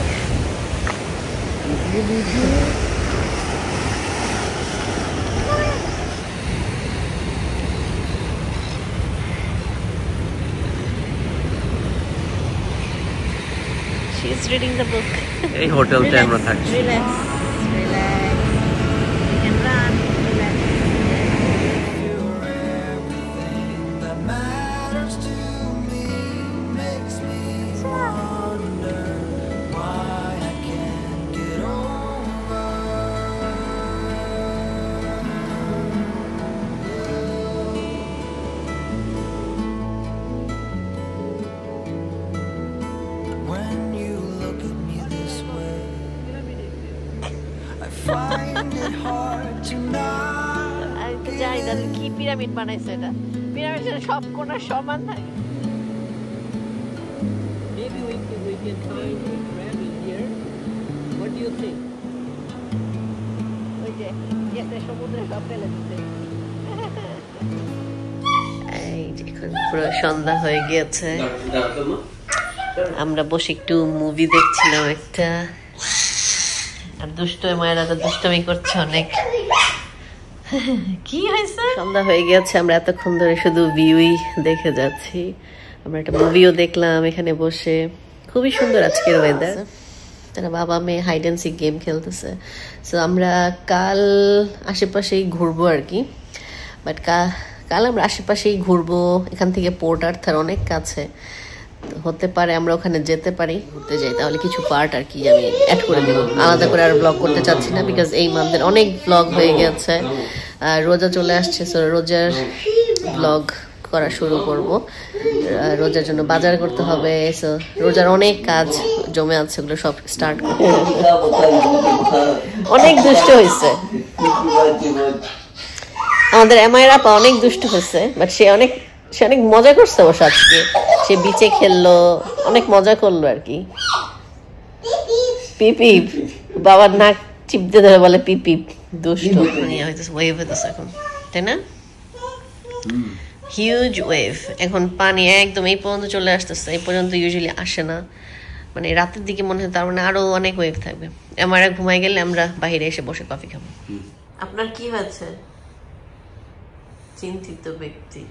She is reading the book. এই হোটেলতে আমরা থাকছি। Relax, relax. You can run, relax. You're everything that matters to me, makes me wonder why I can't get over. When you look at me this way, I find it hard to not. আমি তো জানি না কি pyramid বানাইছে এটা। পিরামিডের সব কোণা সমান থাকে। Maybe we can find a friend in here. What do you think? ওই যে এতে সমুদ্রে সব ফেলে দিতে। এই যে এখন পুরো সন্ধ্যা হয়ে গিয়েছে, আমরা বসে একটু মুভি দেখছিলাম একটা, আর দুষ্ট মায়েরা তো দুষ্টমি করছে অনেক। কি হয়েছে? সন্ধ্যা হয়ে গেছে, আমরা এতক্ষণ ধরে শুধু ভিউই দেখে যাচ্ছি। আমরা একটা মুভিও দেখলাম এখানে বসে, খুবই সুন্দর আজকের ওয়েদার। তারা বাবা মেয়ে হাইড অ্যান্ড সিক গেম খেলতেছে। সো আমরা কাল আশেপাশেই ঘুরবো আর কি, বাট কাল আমরা আশেপাশেই ঘুরবো। এখান থেকে পোর্ট আর্থার অনেক কাছে, হতে পারে আমরা ওখানে যেতে পারি, ঘুরতে যাই, তাহলে কিছু পার্ট আর কি আমি অ্যাড করে দেবো। আলাদা করে আর ব্লগ করতে চাচ্ছি না, বিকজ এই মান্থের অনেক ব্লগ হয়ে গেছে, রোজা চলে আসছে। সো রোজার ব্লগ করা শুরু করব। রোজার জন্য বাজার করতে হবে, সো রোজার অনেক কাজ জমে আছে, ওগুলো সব স্টার্ট করতে হবে। অনেক দুষ্ট হয়েছে আমাদের এমআইয়ের আপা, অনেক দুষ্ট হয়েছে, বাট সে অনেক মজা করছে অবশ্য। আজকে সে বিচে খেললো, অনেক মজা করলো আর কি। পিপিপ, বাবার নাক চিপতে ধরে বলে পিপিপ, দুষ্ট ওয়েভ হইতেছে এখন, তাই না? হিউজ ওয়েভ, এখন পানি একদম এই পর্যন্ত চলে আসতেছে, এই পর্যন্ত ইউজুয়ালি আসে না, মানে রাতের দিকে মনে হয় তার মানে আরো অনেক ওয়েভ থাকবে। আমরা ঘুমাই গেলে আমরা বাইরে এসে বসে কফি খাবো। আপনার কি হয়েছে? চিন্তিত ব্যক্তি।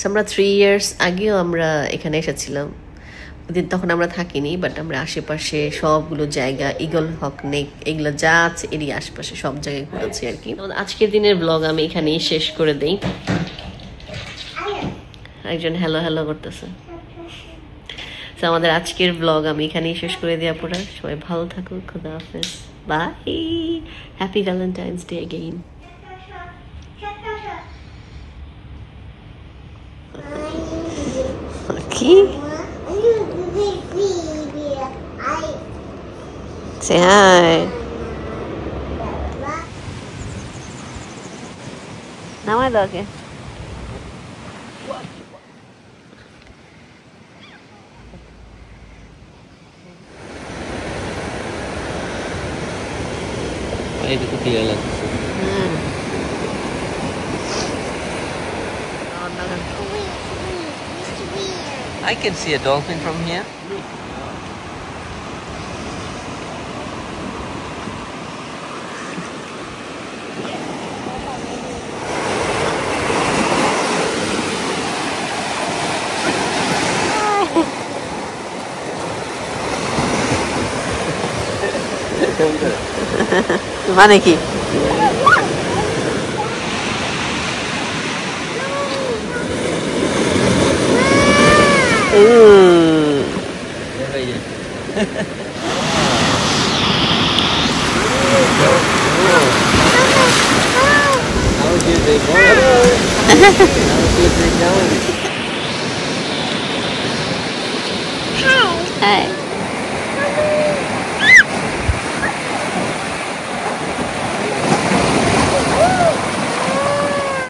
আমরা 3 years আগেও আমরা এখানে এসেছিলাম, তখন আমরা থাকিনি, বাট আমরা আশেপাশে সবগুলো জায়গা, ইগল হক নেক, এগুলো যা আছে এরই আশেপাশে সব জায়গায় ঘুরেছি আর কি। আজকের দিনের ব্লগ আমি এখানেই শেষ করে দেই। একজন হ্যালো হ্যালো করতেছে। তো আমাদের আজকের ব্লগ আমি এখানেই শেষ করে দিই। আপনারা সবাই ভালো থাকুন, খোদা হাফেজ, bye, happy Valentine's day again. কি? Say hi. Now I love you. Ay, itu dia lah. I can see a dolphin from here. মানে কি? Hi.